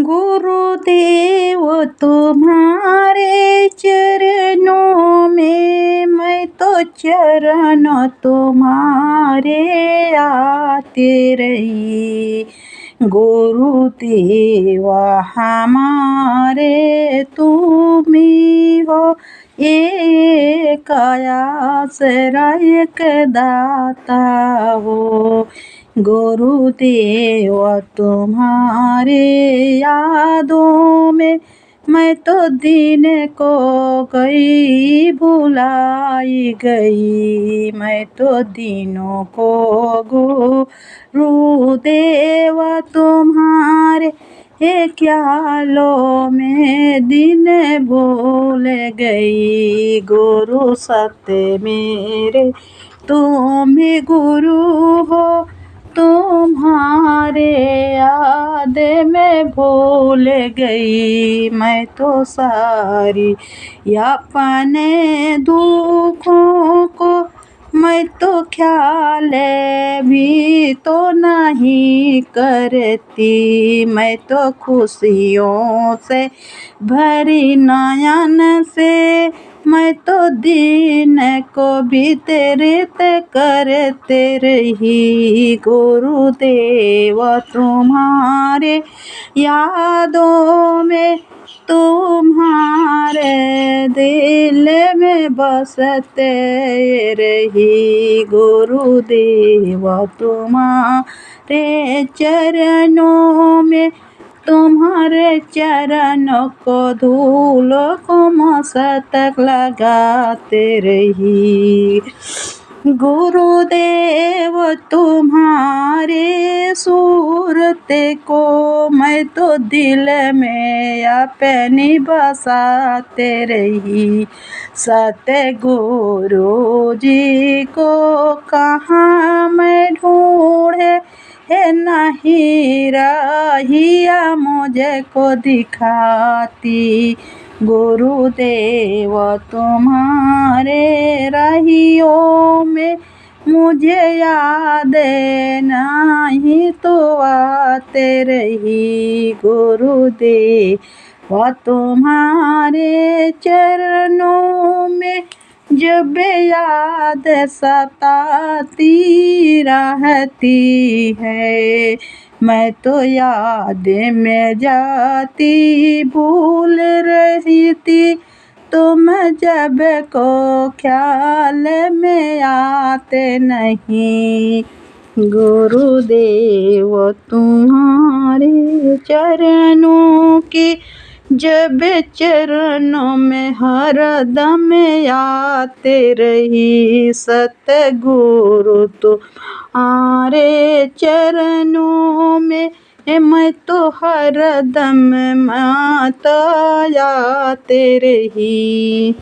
गुरुदेव तुम्हारे चरणों में मैं तो चरण तुम्हारे आते रही। गुरुदेव हमारे तुम ही हो, एक आश्रय के दाता हो। गुरुदेव तुम्हारे यादों में मैं तो दिन को गई भुलाई गई। मैं तो दिनों को गुरुदेव तुम्हारे ख्यालों में दिन भूल गई। गुरु सत्य मेरे तुम ही गुरु हो, तुम्हारे याद में भूल गई। मैं तो सारी अपने दुखों को मैं तो ख्याल भी तो नहीं करती। मैं तो खुशियों से भरी नयन से मैं तो दिन को व्यतीत करते रही। गुरुदेव तुम्हारे यादों में तुम्हारे दिल में बसते रही। गुरुदेव तुम्हारे चरणों में तुम्हारे चरणों को धूलों को मस्तक लगाते रही। गुरुदेव तुम्हारे सूरत को मैं तो दिल में अपनी बसाते रही। सतगुरु जी को कहाँ मैं ढूंढे, नहीं रहिया मुझे को दिखाती। गुरुदेव तुम्हारे रहियों में मुझे याद नहीं तो आते रही। गुरुदेव तुम्हारे चरणों में जब याद सताती रहती है, मैं तो याद में जाती भूल रही थी। तुम जब को ख्याल में आते नहीं। गुरुदेव तुम्हारे चरणों की जब चरणों में हरदम आते रही। सतगुरु तुम्हारे चरणों में मैं तो हरदम माता आते रही।